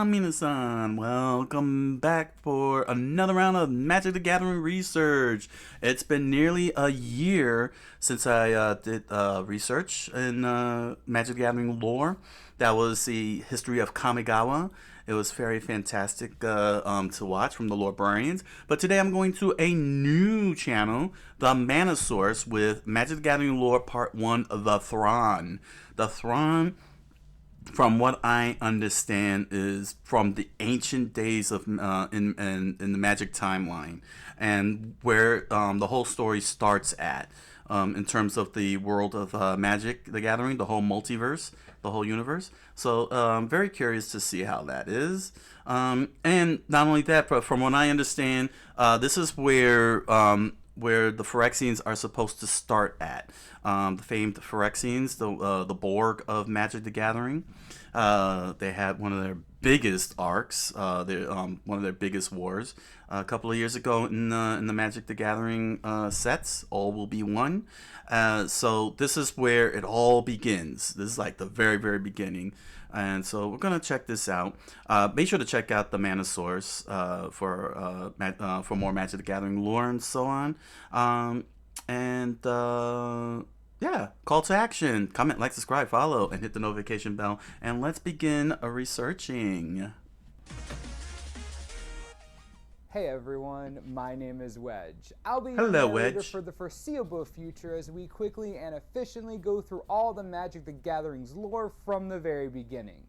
Minasan, welcome back for another round of Magic the Gathering research. It's been nearly a year since I did research in Magic the Gathering lore. That was the history of Kamigawa. It was very fantastic to watch from the Librarians. But today I'm going to a new channel, the Mana Source, with Magic the Gathering lore Part 1 of the Thran. The Thran, from what I understand, is from the ancient days of in the Magic timeline, and where the whole story starts at, in terms of the world of Magic the Gathering, the whole multiverse, the whole universe. So I'm very curious to see how that is. And not only that, but from what I understand, this is where the Phyrexians are supposed to start at. The famed Phyrexians, the Borg of Magic the Gathering. They had one of their biggest arcs, one of their biggest wars a couple of years ago in the Magic the Gathering sets. All will be one. So this is where it all begins. This is like the very, very beginning. And so we're going to check this out. Make sure to check out the Mana Source for more Magic the Gathering lore and so on. Yeah, call to action. Comment, like, subscribe, follow, and hit the notification bell. And let's begin researching. Hey everyone, my name is Wedge. I'll be Hello, your narrator Wedge. for the foreseeable future as we quickly and efficiently go through all the Magic the Gathering's lore from the very beginning.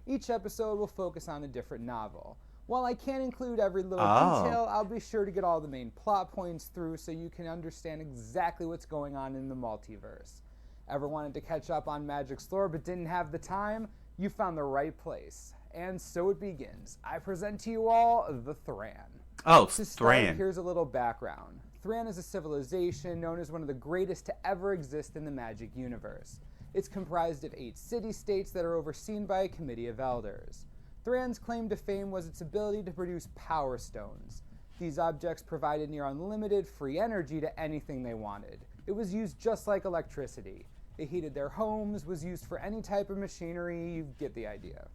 Each episode will focus on a different novel. While I can't include every little detail, I'll be sure to get all the main plot points through so you can understand exactly what's going on in the multiverse. Ever wanted to catch up on Magic's lore but didn't have the time? You found the right place. And so it begins. I present to you all the Thran. Oh, To start, Thran. here's a little background. Thran is a civilization known as one of the greatest to ever exist in the Magic universe. It's comprised of 8 city-states that are overseen by a committee of elders. Thran's claim to fame was its ability to produce power stones. These objects provided near unlimited free energy to anything they wanted. It was used just like electricity. It heated their homes, was used for any type of machinery, you get the idea.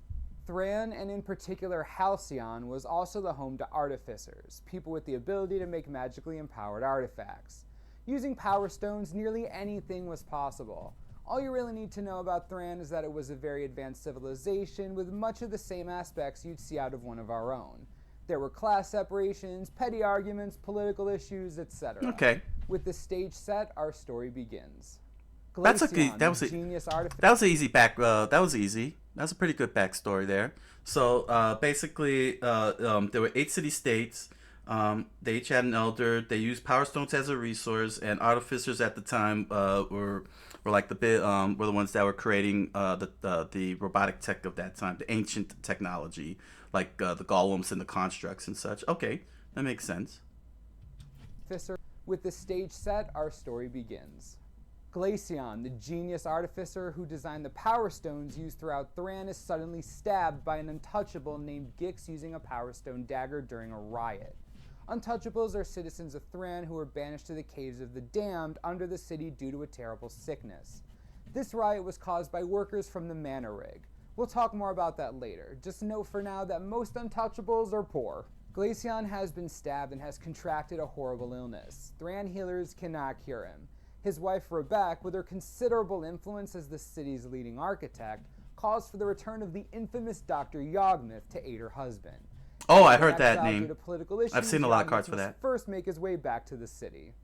Thran, and in particular Halcyon, was also the home to artificers, people with the ability to make magically empowered artifacts. Using power stones, nearly anything was possible. All you really need to know about Thran is that it was a very advanced civilization with much of the same aspects you'd see out of one of our own. There were class separations, petty arguments, political issues, etc. Okay. With the stage set, our story begins. That was easy back. That was easy. That's a pretty good backstory there. So basically, there were 8 city-states. They each had an elder. They used power stones as a resource, and artificers at the time were like were the ones that were creating the robotic tech of that time, the ancient technology, like the golems and the constructs and such. Okay, that makes sense. With the stage set, our story begins. Glaceon, the genius artificer who designed the power stones used throughout Thran, is suddenly stabbed by an untouchable named Gix using a power stone dagger during a riot. Untouchables are citizens of Thran who were banished to the Caves of the Damned under the city due to a terrible sickness. This riot was caused by workers from the Mana Rig. We'll talk more about that later. Just note for now that most Untouchables are poor. Glaceon has been stabbed and has contracted a horrible illness. Thran healers cannot cure him. His wife Rebecca, with her considerable influence as the city's leading architect, calls for the return of the infamous Dr. Yawgmoth to aid her husband. Oh, I heard that name. Issues, I've seen a lot of cards for that. First make his way back to the city.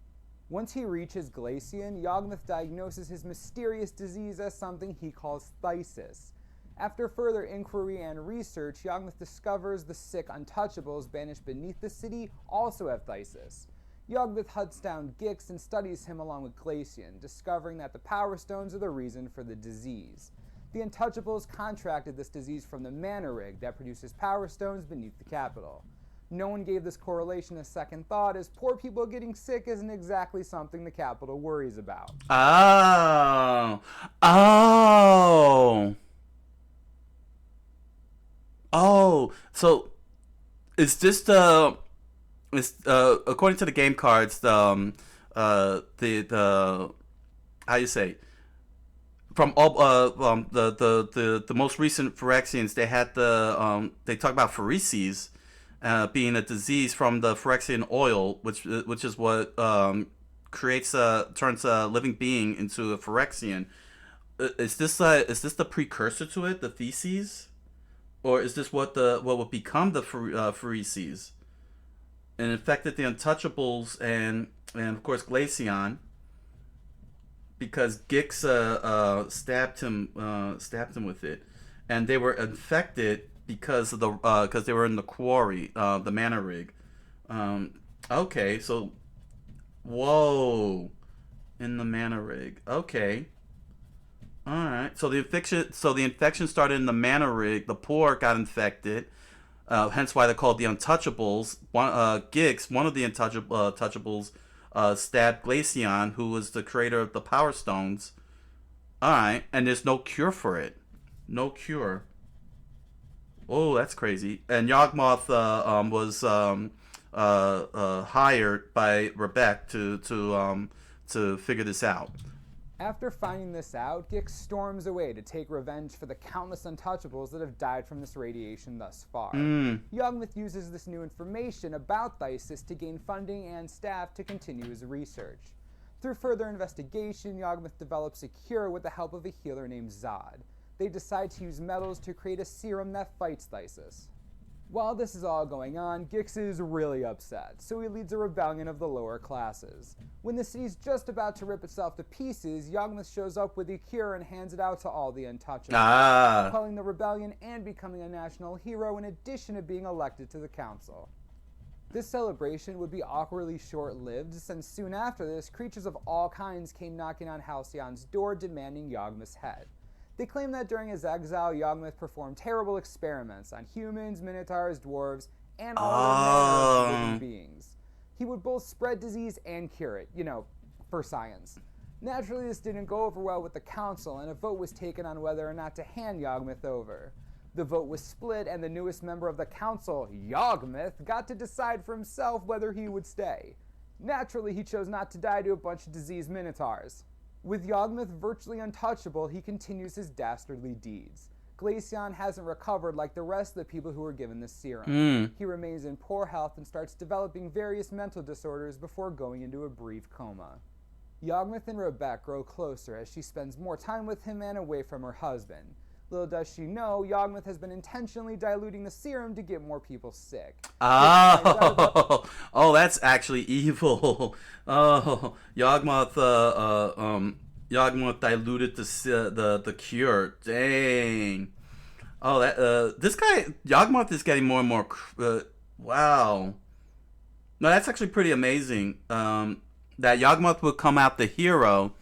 Once he reaches Glaceon, Yawgmoth diagnoses his mysterious disease as something he calls phthisis. After further inquiry and research, Yawgmoth discovers the sick Untouchables banished beneath the city also have phthisis. Yawgmoth hunts down Gix and studies him along with Glaceon, discovering that the Power Stones are the reason for the disease. The Untouchables contracted this disease from the Mana Rig that produces Power Stones beneath the capital. No one gave this correlation a second thought, as poor people getting sick isn't exactly something the capital worries about. So is this the? According to the game cards, the how you say, from all the most recent Phyrexians, they had they talk about Phyreces being a disease from the Phyrexian oil, which is what turns a living being into a Phyrexian. Is this the precursor to it, the feces, or is this what would become the Phyreces and infected the Untouchables and of course Glaceon? Because Gix stabbed him with it, and they were infected because of because they were in the quarry, the mana rig. Okay, so whoa, in the mana rig. Okay, all right. So the infection started in the mana rig. The poor got infected. Hence why they're called the Untouchables. Gix, one of the Untouchables, stabbed Glaceon, who was the creator of the Power Stones. Alright, and there's no cure for it. No cure. Oh, that's crazy. And Yawgmoth was hired by Rebek to figure this out. After finding this out, Gix storms away to take revenge for the countless Untouchables that have died from this radiation thus far. Yawgmoth uses this new information about Thysis to gain funding and staff to continue his research. Through further investigation, Yawgmoth develops a cure with the help of a healer named Zod. They decide to use metals to create a serum that fights Thysis. While this is all going on, Gix is really upset, so he leads a rebellion of the lower classes. When the city's just about to rip itself to pieces, Yawgmoth shows up with a cure and hands it out to all the Untouchables, quelling the rebellion and becoming a national hero in addition to being elected to the council. This celebration would be awkwardly short-lived, since soon after this, creatures of all kinds came knocking on Halcyon's door demanding Yawgmoth's head. They claim that during his exile, Yawgmoth performed terrible experiments on humans, minotaurs, dwarves, and all other manners of living beings. He would both spread disease and cure it, for science. Naturally, this didn't go over well with the council, and a vote was taken on whether or not to hand Yawgmoth over. The vote was split, and the newest member of the council, Yawgmoth, got to decide for himself whether he would stay. Naturally, he chose not to die to a bunch of diseased minotaurs. With Yawgmoth virtually untouchable, he continues his dastardly deeds. Glaceon hasn't recovered like the rest of the people who were given the serum. He remains in poor health and starts developing various mental disorders before going into a brief coma. Yawgmoth and Rebek grow closer as she spends more time with him and away from her husband. Little does she know, Yawgmoth has been intentionally diluting the serum to get more people sick. Oh, that's actually evil. Oh, Yawgmoth diluted the cure. Dang. Oh, this guy Yawgmoth is getting more and more. Wow. No, that's actually pretty amazing. That Yawgmoth would come out the hero.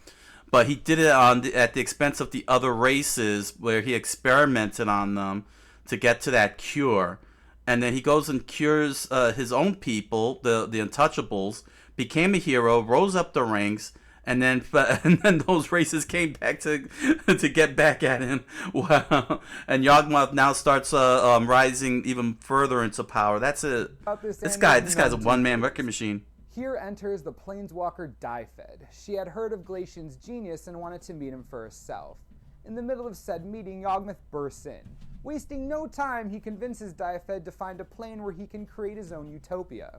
But he did it at the expense of the other races, where he experimented on them to get to that cure. And then he goes and cures his own people, the Untouchables, became a hero, rose up the ranks, and then those races came back to get back at him. Wow. And Yawgmoth now starts rising even further into power. That's it. This guy's a one-man wrecking machine. Here enters the planeswalker Dyfed. She had heard of Glaceon's genius and wanted to meet him for herself. In the middle of said meeting, Yawgmoth bursts in. Wasting no time, he convinces Dyfed to find a plane where he can create his own utopia.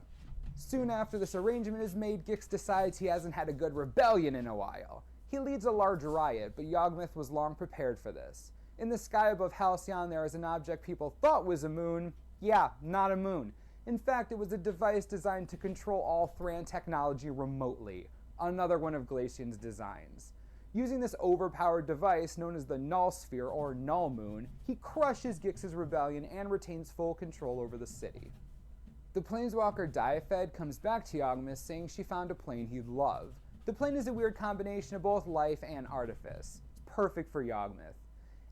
Soon after this arrangement is made, Gix decides he hasn't had a good rebellion in a while. He leads a large riot, but Yawgmoth was long prepared for this. In the sky above Halcyon, there is an object people thought was a moon. Yeah, not a moon. In fact, it was a device designed to control all Thran technology remotely, another one of Glaceon's designs. Using this overpowered device, known as the Null Sphere or Null Moon, he crushes Gix's rebellion and retains full control over the city. The planeswalker Dyfed comes back to Yawgmoth saying she found a plane he'd love. The plane is a weird combination of both life and artifice. It's perfect for Yawgmoth.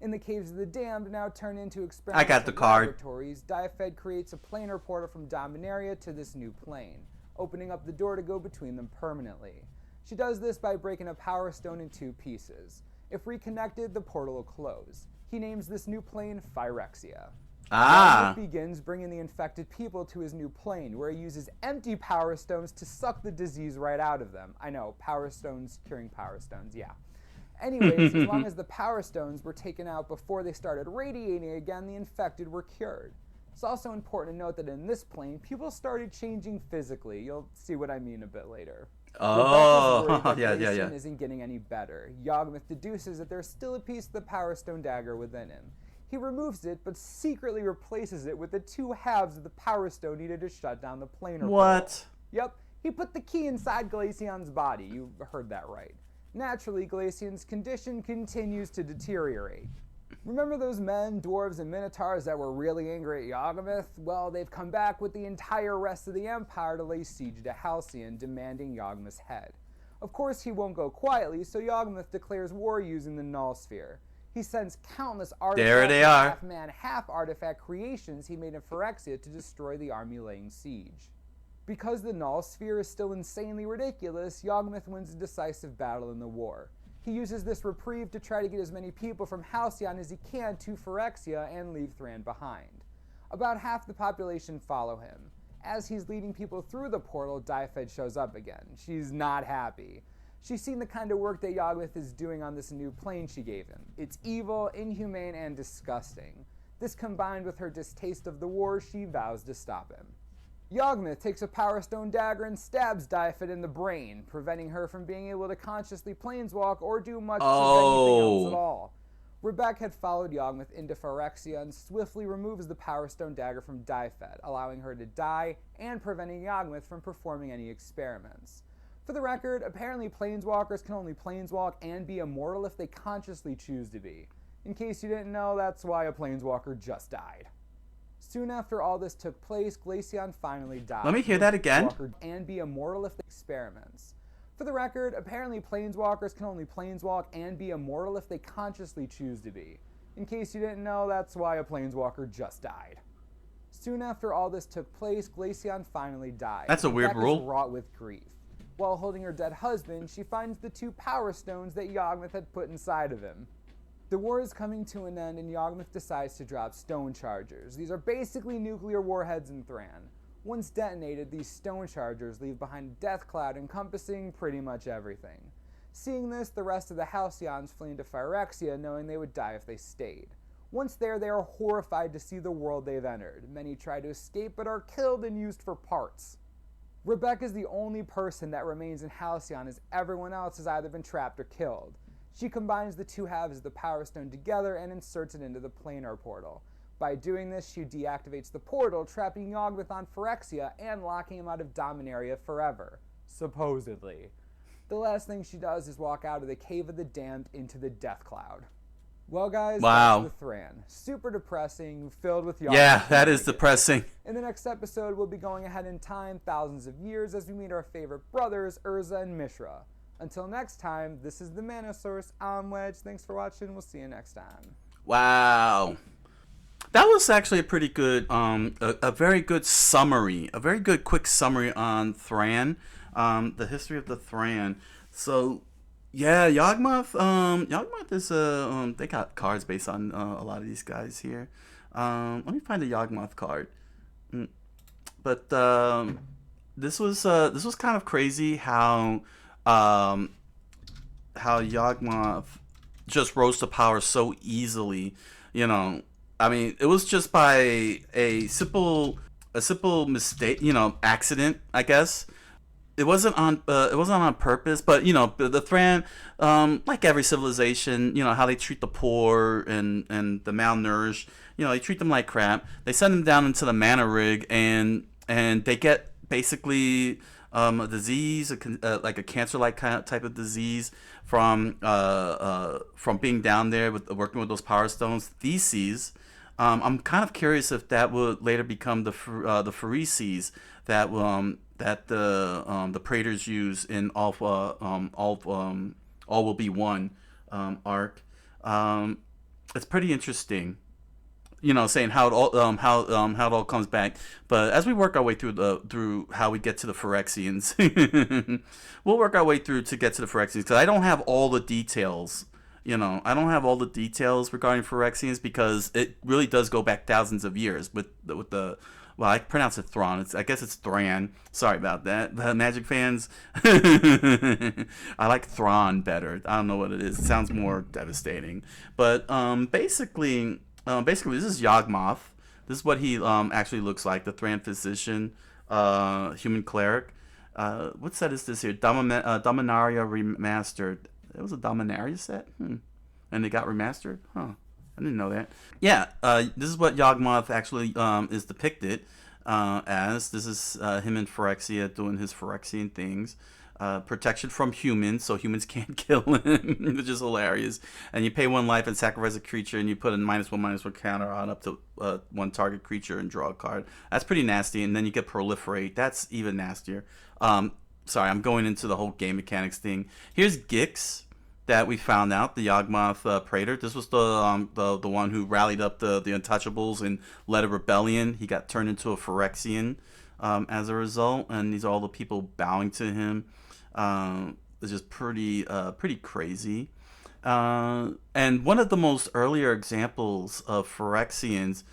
In the Caves of the Damned, now turned into experimental laboratories, Dyfed creates a planar portal from Dominaria to this new plane, opening up the door to go between them permanently. She does this by breaking a power stone in two pieces. If reconnected, the portal will close. He names this new plane Phyrexia. Yawgmoth begins bringing the infected people to his new plane, where he uses empty power stones to suck the disease right out of them. I know, power stones curing power stones, yeah. Anyways, as long as the Power Stones were taken out before they started radiating again, the infected were cured. It's also important to note that in this plane, people started changing physically. You'll see what I mean a bit later. Oh, Rebecca's worried that yeah. Glacian isn't getting any better. Yawgmoth deduces that there's still a piece of the Power Stone dagger within him. He removes it, but secretly replaces it with the two halves of the Power Stone needed to shut down the planar What? portal. Yep, he put the key inside Glacian's body. You heard that right. Naturally, Glacian's condition continues to deteriorate. Remember those men, dwarves, and minotaurs that were really angry at Yawgmoth? Well, they've come back with the entire rest of the Empire to lay siege to Halcyon, demanding Yawgmoth's head. Of course, he won't go quietly, so Yawgmoth declares war using the Null Sphere. He sends countless artifacts, half-man, half-artifact creations he made in Phyrexia to destroy the army laying siege. Because the Null Sphere is still insanely ridiculous, Yawgmoth wins a decisive battle in the war. He uses this reprieve to try to get as many people from Halcyon as he can to Phyrexia and leave Thran behind. About half the population follow him. As he's leading people through the portal, Dyfed shows up again. She's not happy. She's seen the kind of work that Yawgmoth is doing on this new plane she gave him. It's evil, inhumane, and disgusting. This combined with her distaste of the war, she vows to stop him. Yawgmoth takes a Power Stone dagger and stabs Dyfed in the brain, preventing her from being able to consciously planeswalk or do much of anything else at all. Rebecca had followed Yawgmoth into Phyrexia and swiftly removes the Power Stone dagger from Dyfed, allowing her to die and preventing Yawgmoth from performing any experiments. For the record, apparently planeswalkers can only planeswalk and be immortal if they consciously choose to be. In case you didn't know, that's why a planeswalker just died. Soon after all this took place, Glacian finally died. Let me hear that again. And be immortal if they experiments. For the record, apparently planeswalkers can only planeswalk and be immortal if they consciously choose to be. In case you didn't know, that's why a planeswalker just died. Soon after all this took place, Glacian finally died. That's a weird rule. Wrought with grief. While holding her dead husband, she finds the two Power Stones that Yawgmoth had put inside of him. The war is coming to an end, and Yawgmoth decides to drop Stone Chargers. These are basically nuclear warheads in Thran. Once detonated, these Stone Chargers leave behind a death cloud encompassing pretty much everything. Seeing this, the rest of the Halcyons flee into Phyrexia, knowing they would die if they stayed. Once there, they are horrified to see the world they've entered. Many try to escape, but are killed and used for parts. Rebecca is the only person that remains in Halcyon, as everyone else has either been trapped or killed. She combines the two halves of the Power Stone together and inserts it into the planar portal. By doing this, she deactivates the portal, trapping Yawgmoth on Phyrexia and locking him out of Dominaria forever. Supposedly. The last thing she does is walk out of the Cave of the Damned into the Death Cloud. Well, guys, wow. That's the Thran. Super depressing, filled with Yawgmoth. Yeah, that is depressing. In the next episode, we'll be going ahead in time, thousands of years, as we meet our favorite brothers, Urza and Mishra. Until next time, this is the Mana Source. I'm Wedge. Thanks for watching. We'll see you next time. Wow. That was actually a pretty good, a very good summary, a very good quick summary on Thran, the history of the Thran. So, yeah, Yawgmoth, Yawgmoth is, they got cards based on a lot of these guys here. Let me find a Yawgmoth card. But this was kind of crazy how Yawgmoth just rose to power so easily, you know. I mean, it was just by a simple mistake, you know, accident, I guess. It wasn't on purpose, but you know, the Thran, like every civilization, you know, how they treat the poor and the malnourished, you know, they treat them like crap. They send them down into the mana rig, and they get basically a disease, like a cancer-like kind of type of disease from being down there with working with those Power Stones, theses. I'm kind of curious if that would later become the Phyrexians that the Praetors use in all will be one arc. It's pretty interesting, you know, saying how it all comes back. But as we work our way through how we get to the Phyrexians, we'll work our way through to get to the Phyrexians, because I don't have all the details. You know, I don't have all the details regarding Phyrexians, because it really does go back thousands of years with well, I pronounce it Thran. I guess it's Thran. Sorry about that. Magic fans, I like Thran better. I don't know what it is. It sounds more devastating. But basically, this is Yawgmoth. This is what he actually looks like. The Thran physician, human cleric. What set is this here? Dominaria remastered. It was a Dominaria set, and they got remastered. Huh. I didn't know that. Yeah, this is what Yawgmoth actually is depicted as. This is him in Phyrexia doing his Phyrexian things. Protection from humans, so humans can't kill him, which is hilarious. And you pay 1 life and sacrifice a creature, and you put a -1/-1 counter on up to 1 target creature and draw a card. That's pretty nasty. And then you get proliferate. That's even nastier. Sorry, I'm going into the whole game mechanics thing. Here's Gix that we found out, the Yawgmoth Praetor. This was the one who rallied up the Untouchables and led a rebellion. He got turned into a Phyrexian as a result, and these are all the people bowing to him. It's just pretty crazy. And one of the most earlier examples of Phyrexians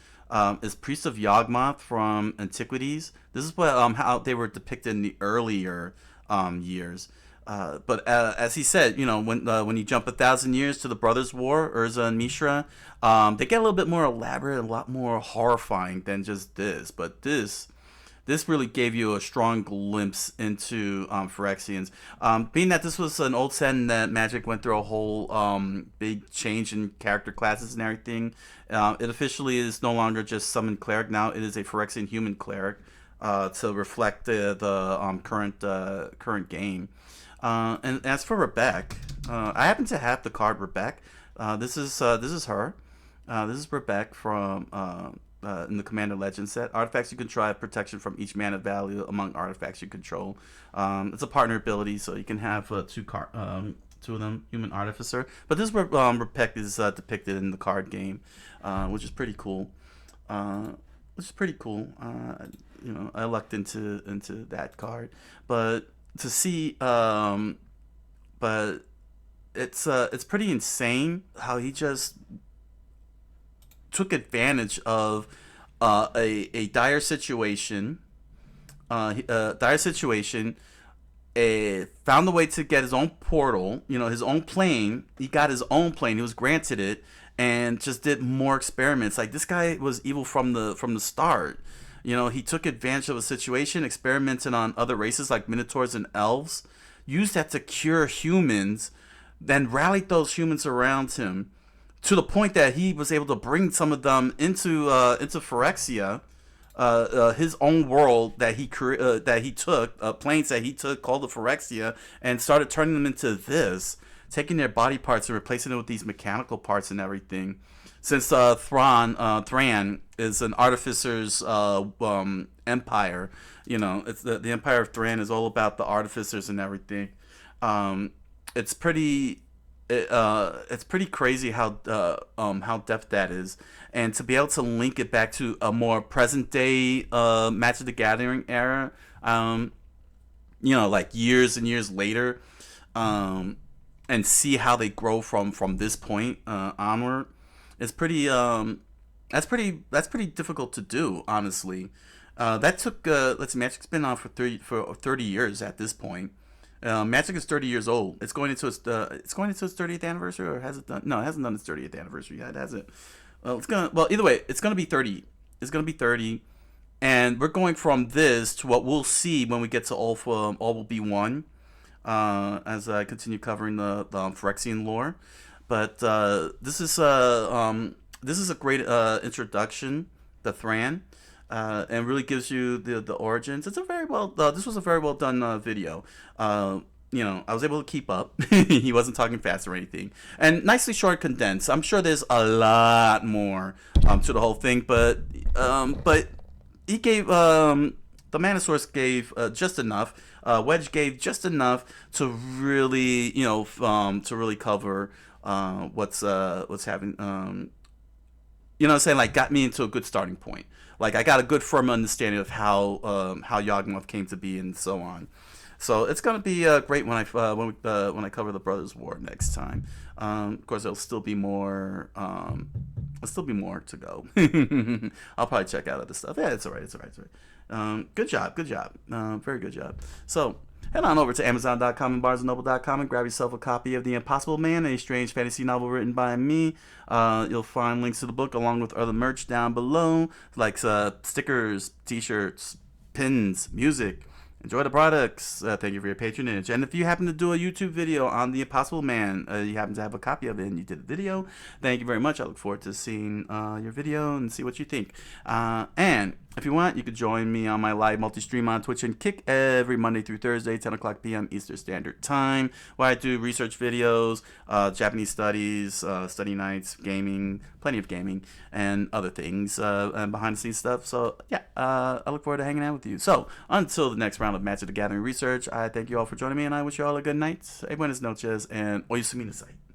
is Priest of Yawgmoth from Antiquities. This is what how they were depicted in the earlier years. But as he said, when you jump 1,000 years to the Brothers' War, Urza and Mishra, they get a little bit more elaborate, a lot more horrifying than just this. But this really gave you a strong glimpse into Phyrexians. Being that this was an old set and that Magic went through a whole big change in character classes and everything, it officially is no longer just Summon Cleric. Now it is a Phyrexian human cleric to reflect the current game. And as for Rebecca, I happen to have the card Rebecca. This is her. This is Rebecca from in the Commander Legend set. Artifacts you control have protection from each mana value among artifacts you control. It's a partner ability, so you can have two of them, Human Artificer. But this is where Rebecca is depicted in the card game, which is pretty cool. I lucked into that card, but to see, but it's pretty insane how he just took advantage of a dire situation. Found a way to get his own portal, his own plane. He got his own plane. He was granted it, and just did more experiments. Like, this guy was evil from the start. He took advantage of a situation, experimented on other races like Minotaurs and Elves, used that to cure humans, then rallied those humans around him, to the point that he was able to bring some of them into Phyrexia, his own world that he took, planes that he took called the Phyrexia, and started turning them into this, taking their body parts and replacing it with these mechanical parts and everything. Since Thran is an artificer's empire, it's the Empire of Thran is all about the artificers and everything. It's pretty crazy how deft that is, and to be able to link it back to a more present day Magic the Gathering era, like years and years later, and see how they grow from this point onward. It's pretty that's pretty difficult to do, honestly. That took Magic's been on for 30 years at this point. Magic is 30 years old. It's going into its 30th anniversary, or has it done? No, it hasn't done its 30th anniversary yet, has it? Well, either way, it's gonna be 30. It's gonna be 30, and we're going from this to what we'll see when we get to all will be one, as I continue covering the Phyrexian lore. But this is a great introduction to Thran. And really gives you the origins. It's a very this was a very well done video. I was able to keep up. He wasn't talking fast or anything, and nicely short, condensed. I'm sure there's a lot more to the whole thing, but he gave the Manosaurus gave just enough. Wedge gave just enough to really cover what's happening. What I'm saying, like, got me into a good starting point. Like, I got a good firm understanding of how Yawgmoth came to be and so on. So it's gonna be great when I cover the Brothers War next time. Of course, there'll still be more. There'll still be more to go. I'll probably check out other stuff. Yeah, it's alright. It's alright. It's alright. Good job. Good job. Very good job. So head on over to Amazon.com and BarnesandNoble.com and grab yourself a copy of The Impossible Man, a strange fantasy novel written by me. You'll find links to the book along with other merch down below, like stickers, t-shirts, pins, music. Enjoy the products. Thank you for your patronage. And if you happen to do a YouTube video on The Impossible Man, you happen to have a copy of it and you did a video, thank you very much. I look forward to seeing your video and see what you think. And if you want, you could join me on my live multi-stream on Twitch and Kick every Monday through Thursday, 10 o'clock p.m. Eastern Standard Time, where I do research videos, Japanese studies, study nights, gaming, plenty of gaming, and other things, and behind-the-scenes stuff. So, yeah, I look forward to hanging out with you. So, until the next round of Magic the Gathering research, I thank you all for joining me, and I wish you all a good night, buenas noches, and oyasumi nasai.